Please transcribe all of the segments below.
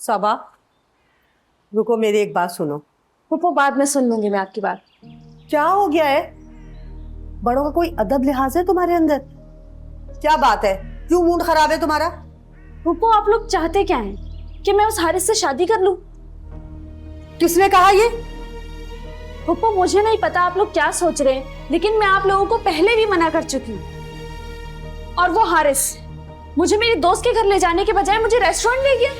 सबा, रुको, मेरी एक बात सुनो। फूफो बाद में सुन लूंगी मैं आपकी बात। क्या हो गया है? बड़ों का कोई अदब लिहाज है तुम्हारे अंदर? क्या बात है, क्यों मूड खराब है तुम्हारा? फूफो आप लोग चाहते क्या हैं? कि मैं उस हारिस से शादी कर लूं? किसने कहा ये? फूफो मुझे नहीं पता आप लोग क्या सोच रहे हैं, लेकिन मैं आप लोगों को पहले भी मना कर चुकी हूँ। और वो हारिस मुझे मेरी दोस्त के घर ले जाने के बजाय मुझे रेस्टोरेंट ले गया।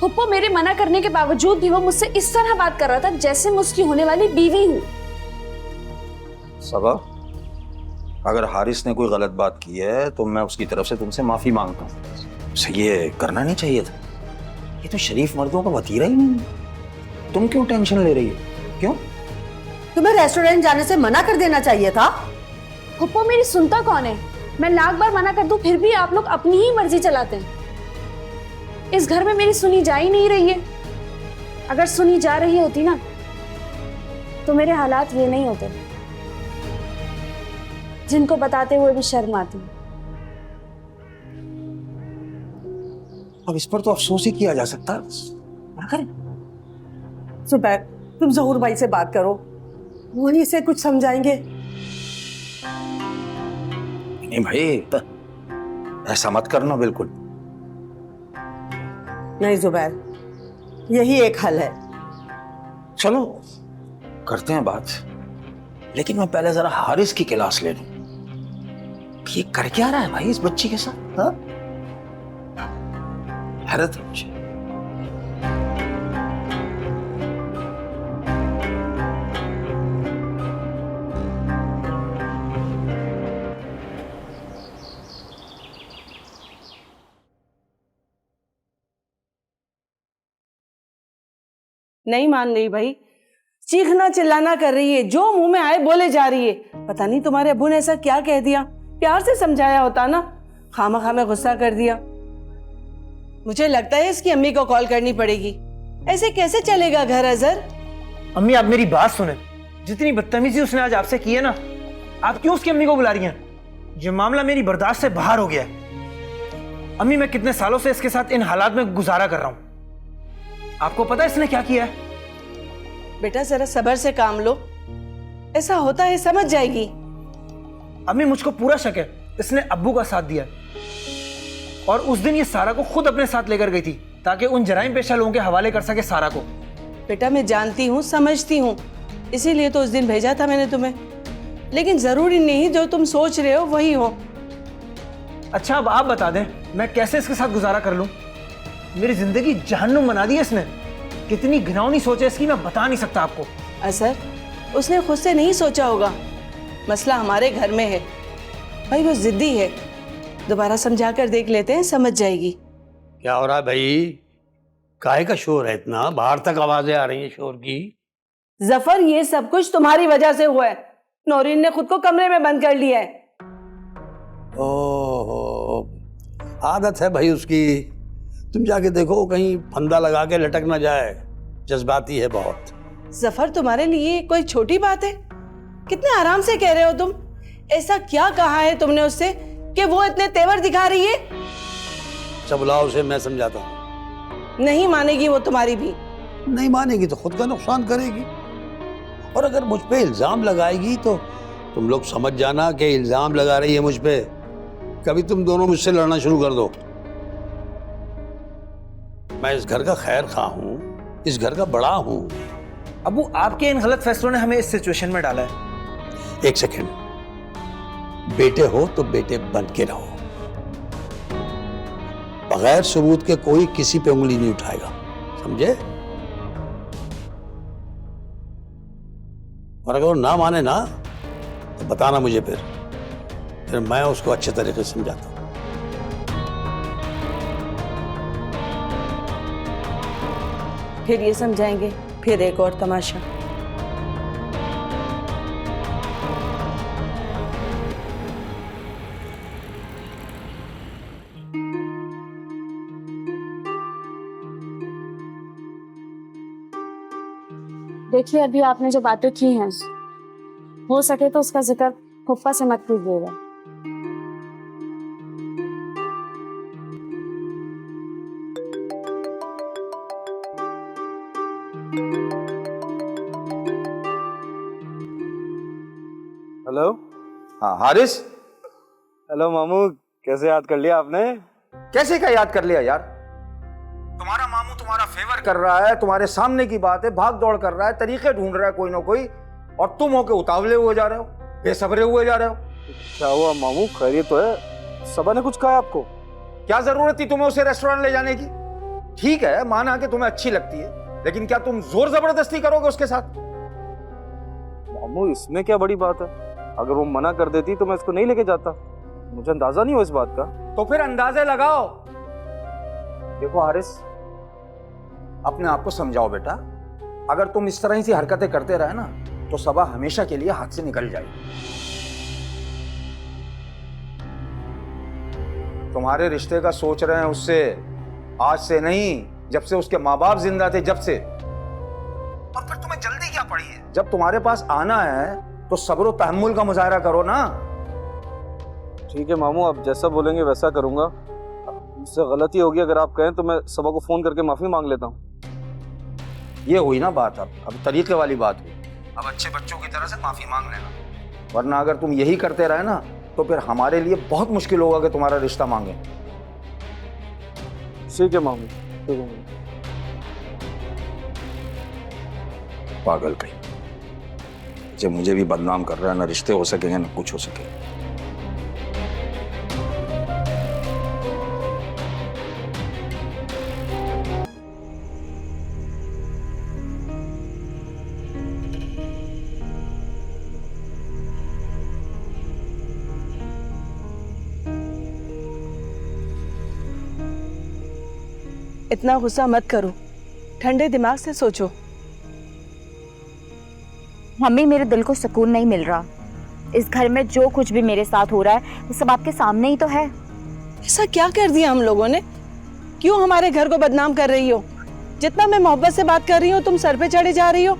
फूफो मेरे मना करने के बावजूद भी वो मुझसे इस तरह बात कर रहा था जैसे मैं उसकी होने वाली बीवी हूँ। सबा, अगर हारिस ने कोई गलत बात की है तो मैं उसकी तरफ से तुमसे माफी मांगता हूँ। उसे ये करना नहीं चाहिए था। ये तो शरीफ मर्दों का वतीरा ही नहीं है। तुम क्यों टेंशन ले रही हो? क्यों? तुम्हें रेस्टोरेंट जाने से मना कर देना चाहिए था। फूफो मेरी सुनता कौन है? मैं लाख बार मना कर दूं फिर भी आप लोग अपनी ही मर्जी चलाते हैं। इस घर में मेरी सुनी जा ही नहीं रही है। अगर सुनी जा रही होती ना तो मेरे हालात ये नहीं होते, जिनको बताते हुए भी शर्म आती। अब इस पर तो अफसोस ही किया जा सकता है। क्या करें? सुबह तुम जहूर भाई से बात करो, वही से कुछ समझाएंगे। नहीं भाई, ऐसा मत करना बिल्कुल। नहीं जुबैर, यही एक हल है। चलो करते हैं बात, लेकिन मैं पहले जरा हारिस की क्लास ले लूं। ये कर क्या रहा है भाई इस बच्ची के साथ? हाँ, हैरत है मुझे। नहीं मान रही भाई, चीखना चिल्लाना कर रही है, जो मुंह में आए बोले जा रही है। पता नहीं तुम्हारे अब्बू ने ऐसा क्या कह दिया, प्यार से समझाया होता ना, खामखा में गुस्सा कर दिया। मुझे लगता है इसकी अम्मी को कॉल करनी पड़ेगी। ऐसे कैसे चलेगा घर अजहर? अम्मी आप मेरी बात सुने, जितनी बदतमीजी उसने आज आपसे की है ना, आप क्यों उसकी अम्मी को बुला रही हैं? ये मामला मेरी बर्दाश्त से बाहर हो गया है। अम्मी मैं कितने सालों से इसके साथ इन हालात में गुजारा कर रहा हूं। आपको पता है इसने क्या किया है? बेटा जरा सब्र से काम लो, ऐसा होता है समझ जाएगी। अम्मी मुझको पूरा शक है इसने अब्बू का साथ दिया, और उस दिन ये सारा को खुद अपने साथ लेकर गई थी ताकि उन जराइम पेशा लोगों के हवाले कर सके सारा को। बेटा मैं जानती हूँ, समझती हूँ, इसीलिए तो उस दिन भेजा था मैंने तुम्हें, लेकिन जरूरी नहीं जो तुम सोच रहे हो वही हो। अच्छा अब आप बता दें मैं कैसे इसके साथ गुजारा कर लूं? मेरी जिंदगी जहन्नुम बना दी है इसने। कितनी घिनौनी सोच है इसकी मैं बता नहीं सकता आपको। असर उसने खुद से नहीं सोचा होगा, मसला हमारे घर में है। भाई वो जिद्दी है, दोबारा समझा कर देख लेते हैं, समझ जाएगी। क्या हो रहा है भाई? काहे का शोर है इतना? बाहर तक आवाजें आ रही हैं शोर की। जफर ये सब कुछ तुम्हारी वजह से हुआ है। नौरीन ने खुद को कमरे में बंद कर लिया है। ओहो, आदत है भाई उसकी। तुम जाके देखो कहीं फंदा लगा के लटक ना जाए, जज्बाती है बहुत। जफर तुम्हारे लिए कोई छोटी बात है? कितने आराम से कह रहे हो तुम। ऐसा क्या कहा है तुमने उससे कि वो इतने तेवर दिखा रही है? सब बुलाओ उसे, मैं समझाता हूँ। नहीं मानेगी वो तुम्हारी भी। नहीं मानेगी तो खुद का नुकसान करेगी, और अगर मुझ पे इल्जाम लगाएगी तो तुम लोग समझ जाना कि इल्जाम लगा रही है मुझ पे। कभी तुम दोनों मुझसे लड़ना शुरू कर दो। मैं इस घर का खैर खा हूं, इस घर का बड़ा हूं। अब्बू आपके इन गलत फैसलों ने हमें इस सिचुएशन में डाला है। एक सेकंड, बेटे हो तो बेटे बन के रहो। बगैर सबूत के कोई किसी पे उंगली नहीं उठाएगा, समझे? और अगर वो ना माने ना तो बताना मुझे, फिर मैं उसको अच्छे तरीके से समझाता हूं। फिर ये समझाएंगे, फिर एक और तमाशा। देखिए अभी आपने जो बातें की हैं, हो सके तो उसका जिक्र फुप्पा से मत कीजिएगा। हाँ हारिस, हेलो मामू, कैसे याद कर लिया आपने? कैसे क्या याद कर लिया यार? तुम्हारा मामू तुम्हारा फेवर कर रहा है, तुम्हारे सामने की बात है, भाग दौड़ कर रहा है, तरीके ढूंढ रहा है कोई ना कोई, और तुम होके उतावले हुए जा रहे हो, बेसब्रे हुए जा रहे हो। क्या हुआ मामू, खैरियत तो है? सबा ने कुछ कहा आपको? क्या जरूरत थी तुम्हें उसे रेस्टोरेंट ले जाने की? ठीक है, माना कि तुम्हें अच्छी लगती है, लेकिन क्या तुम जोर जबरदस्ती करोगे उसके साथ? मामू इसमें क्या बड़ी बात है? अगर वो मना कर देती तो मैं इसको नहीं लेके जाता। मुझे अंदाजा नहीं हो इस बात का। तो फिर अंदाजे लगाओ। देखो हारिस, अपने आप को समझाओ बेटा, अगर तुम इस तरह से हरकतें करते रहे ना तो सबा हमेशा के लिए हाथ से निकल जाएगी। तुम्हारे रिश्ते का सोच रहे हैं उससे, आज से नहीं, जब से उसके माँ बाप जिंदा थे जब से। और फिर तुम्हें जल्दी क्या पड़ी है? जब तुम्हारे पास आना है तो सब्र और तहम्मुल का मुजाहरा करो ना। ठीक है मामू, आप जैसा बोलेंगे वैसा करूंगा। मुझसे गलती होगी, अगर आप कहें तो मैं सबा को फोन करके माफी मांग लेता हूँ। ये हुई ना बात, अब तरीके वाली बात हुई। अब अच्छे बच्चों की तरह से माफी मांग लेना, वरना अगर तुम यही करते रहे ना तो फिर हमारे लिए बहुत मुश्किल होगा कि तुम्हारा रिश्ता मांगे। ठीक है मामू, ठीक है मामू। पागल कहीं, जब मुझे भी बदनाम कर रहा है, ना रिश्ते हो सकेंगे ना कुछ हो सके। इतना गुस्सा मत करो, ठंडे दिमाग से सोचो। मम्मी, मेरे दिल को सुकून नहीं मिल रहा। इस घर में जो कुछ भी मेरे साथ हो रहा है वो सब आपके सामने ही तो है। ऐसा क्या कर दिया हम लोगों ने? क्यों हमारे घर को बदनाम कर रही हो? जितना मैं मोहब्बत से बात कर रही हूँ तुम सर पे चढ़े जा रही हो।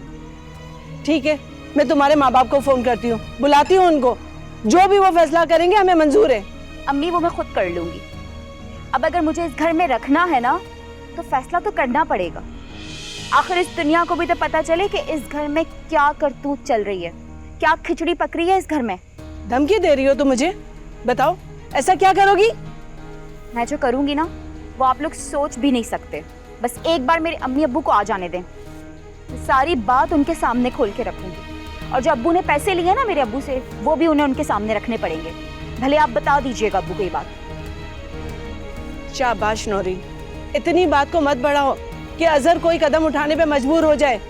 ठीक है, मैं तुम्हारे माँ बाप को फोन करती हूँ, बुलाती हूँ उनको, जो भी वो फैसला करेंगे हमें मंजूर है। अम्मी, वो मैं खुद कर लूंगी। अब अगर मुझे इस घर में रखना है ना तो फैसला तो करना पड़ेगा। आखिर इस दुनिया को भी तो पता चले कि इस घर में क्या करतूत चल रही है, क्या खिचड़ी पक रही है इस घर में। धमकी दे रही हो तुम मुझे? बताओ, ऐसा क्या करोगी? मैं जो करूंगी ना वो आप लोग सोच भी नहीं सकते। बस एक बार मेरे अम्मी अब्बू को आ जाने दें, सारी बात उनके सामने खोल के रखूंगी। और जो अब्बू ने पैसे लिए ना मेरे अब्बू से, वो भी उन्हें उनके सामने रखने पड़ेंगे। भले आप बता दीजिएगा अब्बू को ये बात। शाबाश नौरी, इतनी बात को मत बढ़ाओ कि अजहर कोई कदम उठाने पे मजबूर हो जाए।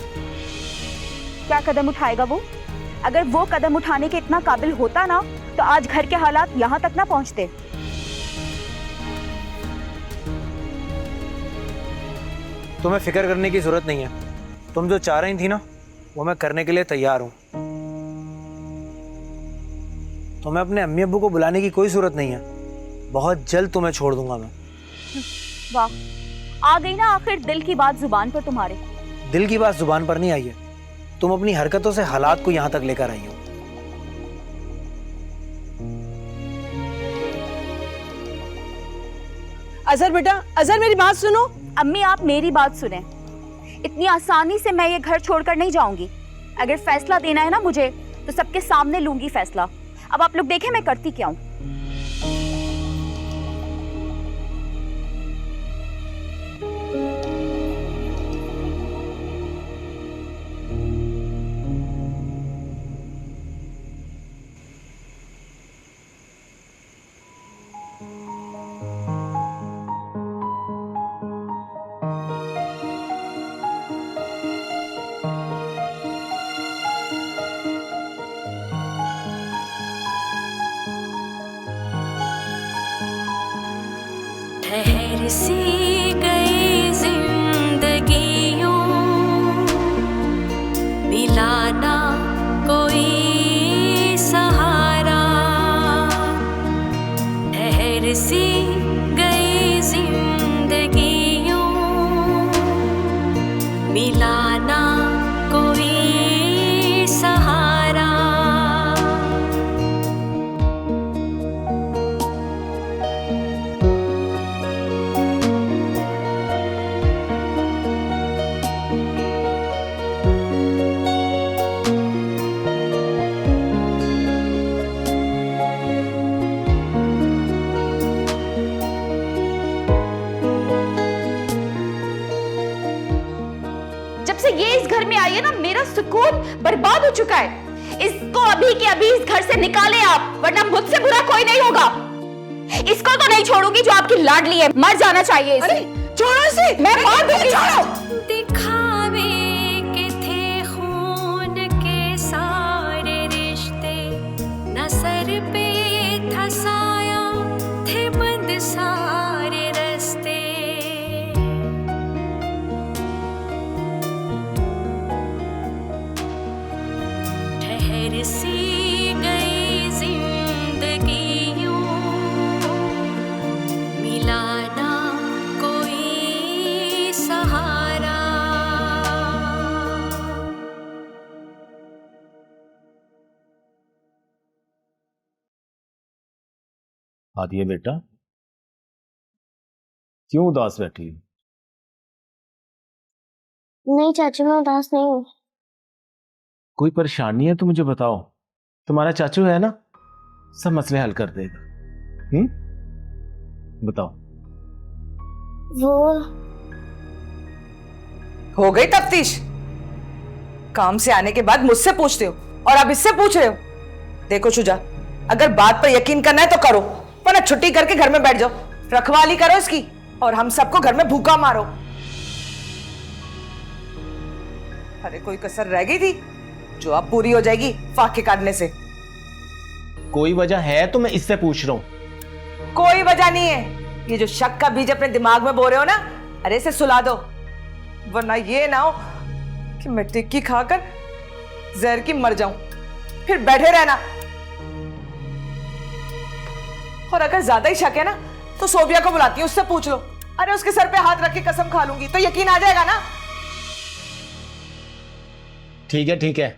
क्या कदम उठाएगा वो? अगर वो कदम उठाने के इतना काबिल होता ना तो आज घर के हालात यहाँ तक ना पहुँचते। तुम्हें फिक्र करने की जरूरत नहीं है। तुम जो चाह रही थी ना वो मैं करने के लिए तैयार हूँ। तुम्हें अपने अम्मी अब्बू को बुलाने की कोई जरूरत नहीं है। बहुत जल्द तुम्हें छोड़ दूंगा मैं। वाह, आ गई ना आखिर दिल की बात जुबान पर तुम्हारे। दिल की बात जुबान पर नहीं आई है, तुम अपनी हरकतों से हालात को यहाँ तक लेकर आई हो। अजहर बेटा, अजहर मेरी बात सुनो। अम्मी, आप मेरी बात सुने। इतनी आसानी से मैं ये घर छोड़कर नहीं जाऊंगी। अगर फैसला देना है ना मुझे तो सबके सामने लूंगी फैसला। अब आप लोग देखें मैं करती क्या हूँ। ठहर सी गई जिंदगियों, मिलाना कोई सहारा। ठहर सी गई जिंदगियों, मिलाना कोई सहारा। जब से ये इस घर में आई है ना, मेरा सुकून बर्बाद हो चुका है। इसको अभी के अभी इस घर से निकाले आप, वरना मुझसे बुरा कोई नहीं होगा। इसको तो नहीं छोड़ूंगी जो आपकी लाडली है, मर जाना चाहिए इसे। छोड़ो इसे, मैं मार दूंगी। छोड़ो। दिखावे के थे खून के सारे रिश्ते, न सर पे था साया, थे बंद सारे रास्ते। ठहर सी गई जिंदगी यूं, मिला ना कोई सहारा। आदिया बेटा, क्यों उदास बैठी? नहीं चाचू, मैं उदास नहीं हूँ। कोई परेशानी है तो मुझे बताओ, तुम्हारा चाचू है ना, सब मसले हल कर देगा। बताओ। वो हो गई तफ्तीश? काम से आने के बाद मुझसे पूछते हो और अब इससे पूछ रहे हो? देखो शुजा, अगर बात पर यकीन करना है तो करो, वरना छुट्टी करके घर में बैठ जाओ, रखवाली करो इसकी और हम सबको घर में भूखा मारो। अरे कोई कसर रह गई थी जो अब पूरी हो जाएगी फाके काटने से? कोई वजह है तो मैं इससे पूछ रहा हूं। कोई वजह नहीं है। ये जो शक का बीज अपने दिमाग में बो रहे हो ना, अरे इसे सुला दो, वरना ये ना हो कि मैं टिक्की खाकर जहर की मर जाऊं, फिर बैठे रहना। और अगर ज्यादा ही शक है ना तो सोबिया को बुलाती हूं, उससे पूछ लो। अरे उसके सर पे हाथ रख के कसम खा लूंगी तो यकीन आ जाएगा ना। ठीक है ठीक है।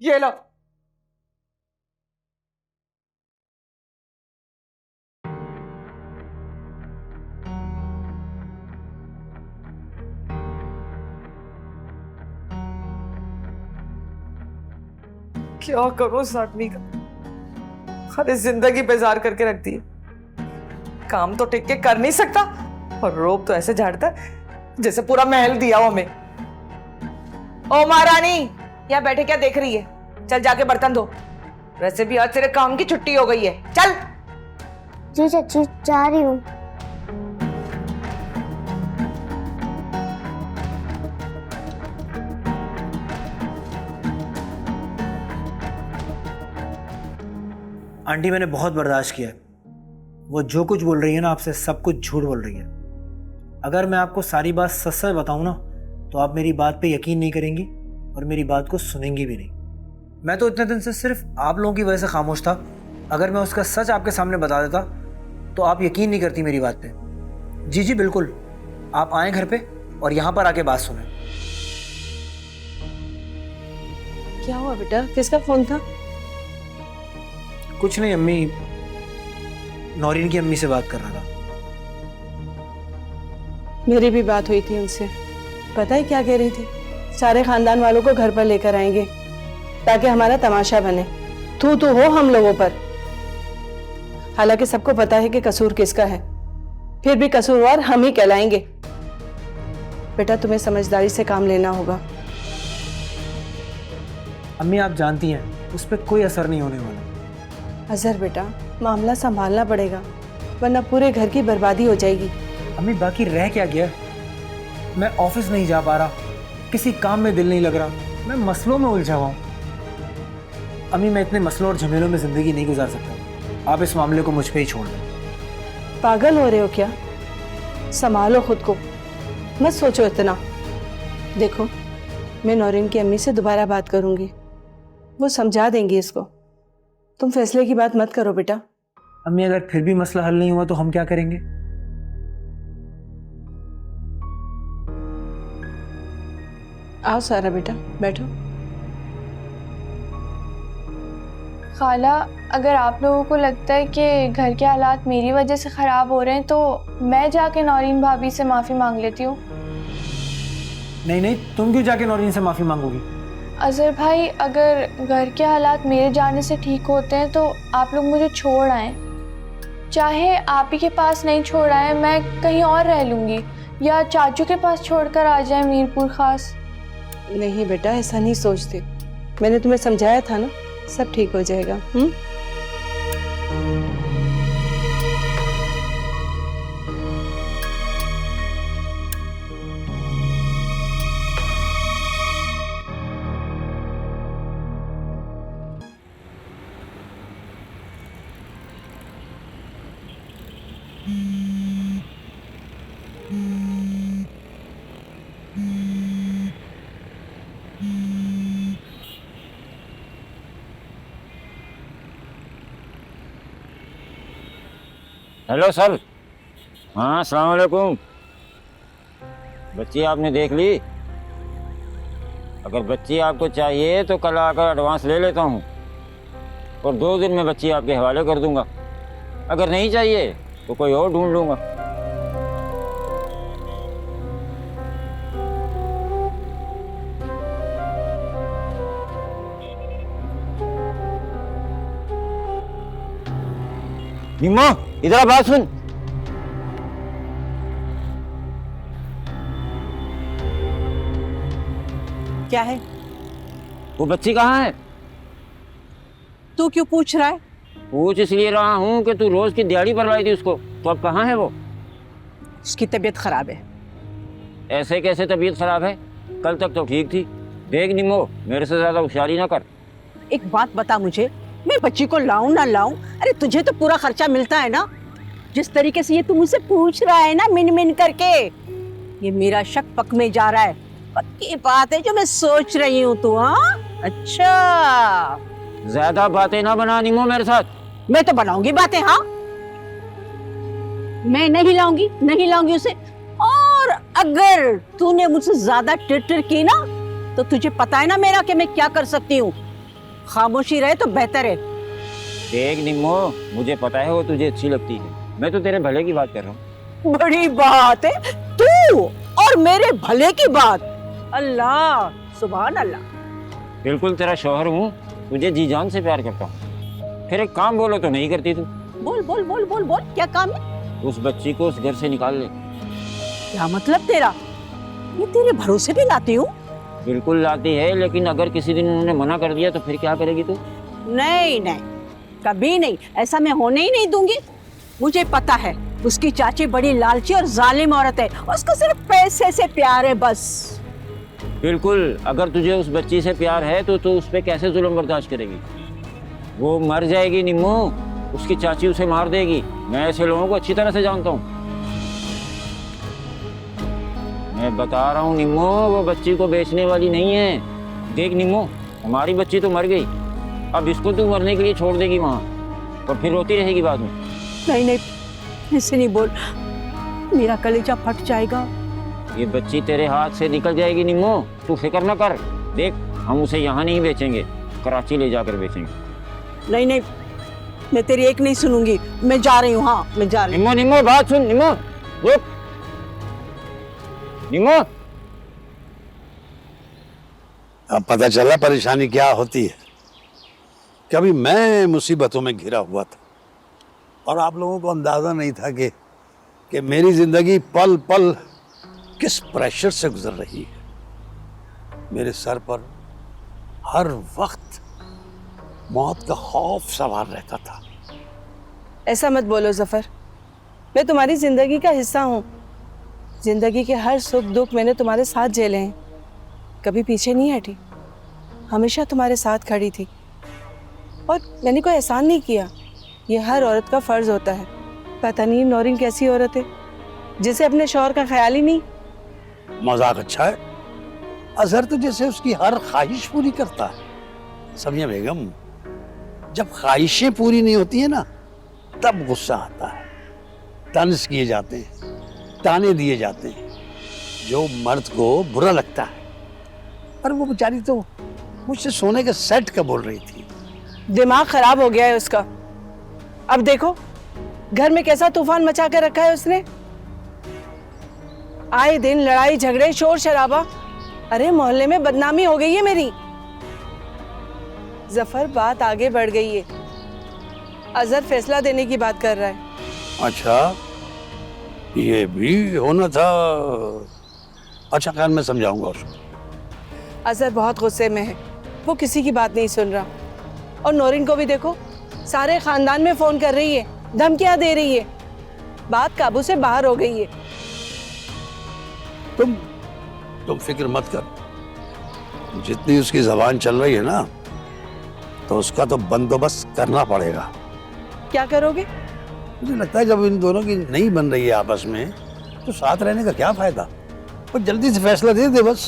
ये लो। क्या करो इस आदमी का, अरे जिंदगी बेजार करके रख दी। काम तो टिक के कर नहीं सकता और रोब तो ऐसे झाड़ता है जैसे पूरा महल दिया हो हमें। ओ महारानी, यहाँ बैठे क्या देख रही है? चल जाके बर्तन धो। वैसे भी आज तेरे काम की छुट्टी हो गई है, चल। जी चाची, जा रही हूँ। आंटी मैंने बहुत बर्दाश्त किया है। वो जो कुछ बोल रही है ना आपसे, सब कुछ झूठ बोल रही है। अगर मैं आपको सारी बात सच सच बताऊं ना तो आप मेरी बात पे यकीन नहीं करेंगी और मेरी बात को सुनेंगी भी नहीं। मैं तो इतने दिन से सिर्फ आप लोगों की वजह से खामोश था। अगर मैं उसका सच आपके सामने बता देता तो आप यकीन नहीं करती मेरी बात पे। जी जी बिल्कुल, आप आए घर पे और यहाँ पर आके बात सुने। क्या हुआ बेटा, किसका फोन था? कुछ नहीं अम्मी, नौरीन की अम्मी से बात कर रहा था। मेरी भी बात हुई थी उनसे। पता है क्या कह रही थी? सारे खानदान वालों को घर पर लेकर आएंगे ताकि हमारा तमाशा बने, तू तो हो हम लोगों पर। हालांकि सबको पता है कि कसूर किसका है, फिर भी कसूरवार हम ही कहलाएंगे। बेटा तुम्हें समझदारी से काम लेना होगा। अम्मी आप जानती हैं उस पर कोई असर नहीं होने वाला। अजहर बेटा, मामला संभालना पड़ेगा वरना पूरे घर की बर्बादी हो जाएगी। अम्मी बाकी रह क्या गया? मैं ऑफिस नहीं जा पा रहा, किसी काम में दिल नहीं लग रहा, मैं मसलों में उलझा हुआ हूँ। अम्मी मैं इतने मसलों और झमेलों में जिंदगी नहीं गुजार सकता। आप इस मामले को मुझ पे ही छोड़ दें। पागल हो रहे हो क्या? संभालो खुद को, मत सोचो इतना। देखो मैं नौरीन की अम्मी से दोबारा बात करूंगी, वो समझा देंगी इसको। तुम फैसले की बात मत करो बेटा। अम्मी अगर फिर भी मसला हल नहीं हुआ तो हम क्या करेंगे? आओ सारा बेटा, बैठो। खाला, अगर आप लोगों को लगता है कि घर के हालात मेरी वजह से ख़राब हो रहे हैं तो मैं जाके नौरीन भाभी से माफ़ी मांग लेती हूँ। नहीं नहीं, तुम क्यों जाके नौरीन से माफ़ी मांगोगी? अजहर भाई, अगर घर के हालात मेरे जाने से ठीक होते हैं तो आप लोग मुझे छोड़ आएं। चाहे आप ही के पास नहीं छोड़ा है, मैं कहीं और रह लूंगी या चाचू के पास छोड़कर आ जाए मीरपुर खास। नहीं बेटा, ऐसा नहीं सोचते। मैंने तुम्हें समझाया था ना, सब ठीक हो जाएगा। Hello sir. हाँ, अस्सलाम वालेकुम। बच्ची आपने देख ली? अगर बच्ची आपको चाहिए तो कल आकर एडवांस ले लेता हूँ और 2 दिन में बच्ची आपके हवाले कर दूंगा। अगर नहीं चाहिए तो कोई और ढूंढ लूंगा। निम्मो, इधर आ, बात सुन। क्या है? वो बच्ची कहाँ है? तू क्यों पूछ रहा है? पूछ इसलिए रहा हूँ कि तू रोज की दिहाड़ी पर लाई थी उसको, तो अब कहाँ है वो? उसकी तबीयत खराब है। ऐसे कैसे तबीयत खराब है? कल तक तो ठीक थी। देख निम्मो, मेरे से ज्यादा होशियारी ना कर। एक बात बता मुझे, मैं बच्ची को लाऊं ना लाऊं? अरे तुझे तो पूरा खर्चा मिलता है ना। जिस तरीके से ये तू मुझसे पूछ रहा है ना, मिन मिन करके, ये मेरा शक पक में जा रहा है। पक्की बात है जो मैं सोच रही हूँ तू। हाँ अच्छा, ज्यादा बातें ना बना निम्मो मेरे साथ। मैं तो बनाऊंगी बातें। हाँ, मैं नहीं लाऊंगी उसे। और अगर तूने मुझसे ज्यादा टिर की ना, तो तुझे पता है ना मेरा कि मैं क्या कर सकती हूँ। खामोशी रहे तो बेहतर है। देख निम्मो, मुझे पता है वो तुझे अच्छी लगती है, मैं तो तेरे भले की बात कर रहा हूँ। बड़ी बात है, तू और मेरे भले की बात। अल्लाह, सुभान अल्लाह। बिल्कुल तेरा शौहर हूँ, तुझे जी जान से प्यार करता हूँ। फिर एक काम बोलो तो नहीं करती तू। बोल बोल बोल बोल बोल, क्या काम है? उस बच्ची को उस घर से निकाल ले। क्या मतलब तेरा? ये तेरे भरोसे पे लाती हूँ? बिल्कुल लाती है, लेकिन अगर किसी दिन उन्होंने मना कर दिया तो फिर क्या करेगी तू? नहीं नहीं, कभी नहीं। ऐसा मैं होने ही नहीं दूंगी। मुझे पता है उसकी चाची बड़ी लालची और जालिम औरत है। उसको सिर्फ पैसे से प्यार है बस। बिल्कुल, अगर तुझे उस बच्ची से प्यार है तो तू उस पे कैसे जुल्म बर्दाश्त करेगी? वो मर जाएगी निम्मो, उसकी चाची उसे मार देगी। मैं ऐसे लोगों को अच्छी तरह से जानता हूँ। मैं बता रहा हूँ निम्मो, वो बच्ची को बेचने वाली नहीं है। देख निम्मो, हमारी बच्ची तो मर गई, अब इसको तू मरने के लिए छोड़ देगी वहाँ और फिर रोती रहेगी बाद में। नहीं नहीं, ऐसे नहीं बोल, मेरा कलेजा फट जाएगा। ये बच्ची तेरे हाथ से निकल जाएगी निम्मो, तू फिक्र न कर। देख, हम उसे यहाँ नहीं बेचेंगे, कराची ले जाकर बेचेंगे। नहीं नहीं, मैं तेरी एक नहीं सुनूंगी। मैं जा रही हूँ। हाँ, मैं जा रही हूँ। निम्मो निम्मो, बात सुन निम्मो, रुक निम्मो। अब पता चला परेशानी क्या होती है। कभी मैं मुसीबतों में घिरा हुआ था और आप लोगों को अंदाजा नहीं था कि मेरी जिंदगी पल पल किस प्रेशर से गुजर रही है। मेरे सर पर हर वक्त मौत का खौफ सवार रहता था। ऐसा मत बोलो जफर, मैं तुम्हारी जिंदगी का हिस्सा हूँ। जिंदगी के हर सुख दुख मैंने तुम्हारे साथ झेले हैं, कभी पीछे नहीं हटी, हमेशा तुम्हारे साथ खड़ी थी। और मैंने कोई एहसान नहीं किया, ये हर औरत का फर्ज होता है। पता नहीं नौरीन कैसी औरत है जिसे अपने शौहर का ख्याल ही नहीं। मजाक अच्छा है, अजहर तो जैसे उसकी हर ख्वाहिश पूरी करता है। समिया बेगम, जब ख्वाहिशें पूरी नहीं होती है ना, तब गुस्सा आता है, तंज किए जाते हैं, ताने दिए जाते हैं, जो मर्द को बुरा लगता है। और वो बेचारी तो मुझसे सोने के सेट का बोल रही थी। दिमाग खराब हो गया है उसका। अब देखो घर में कैसा तूफान मचा कर रखा है उसने। आए दिन लड़ाई झगड़े शोर शराबा, अरे मोहल्ले में बदनामी हो गई है मेरी। जफर, बात आगे बढ़ गई है। अजहर फैसला देने की बात कर रहा है। अच्छा, ये भी होना था। अच्छा खैर, मैं समझाऊंगा उसको। अजहर बहुत गुस्से में है, वो किसी की बात नहीं सुन रहा। और नौरीन को भी देखो, सारे खानदान में फोन कर रही है, धमकियां दे रही है, बात काबू से बाहर हो गई है। तुम फिक्र मत कर, जितनी उसकी जबान चल रही है ना, तो उसका तो बंदोबस्त करना पड़ेगा। क्या करोगे? मुझे लगता है जब इन दोनों की नहीं बन रही है आपस में, तो साथ रहने का क्या फायदा। और जल्दी से फैसला दे दे बस।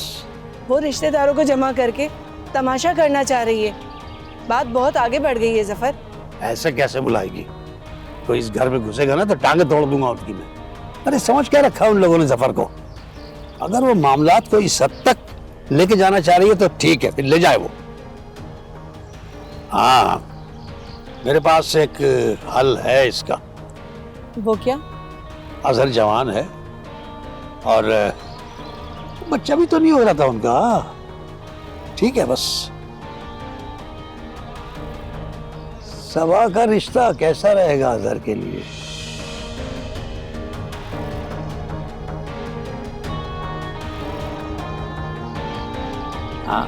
वो रिश्तेदारों को जमा करके तमाशा करना चाह रही है। बात बहुत आगे बढ़ गई है जफर। ऐसे कैसे बुलाएगी? तो इस घर में घुसेगा ना तो टांगे तोड़ दूंगा उसकी मैं। अरे समझ क्या रखा उन लोगों ने जफर को। अगर वो मामलात को इस हद तक लेके जाना चाह रही है तो ठीक है, फिर ले जाए वो। हाँ, मेरे पास एक हल है इसका। वो क्या? अजहर जवान है और बच्चा भी तो नहीं हो रहा था उनका। ठीक है, बस सबा का रिश्ता कैसा रहेगा अजहर के लिए? हाँ,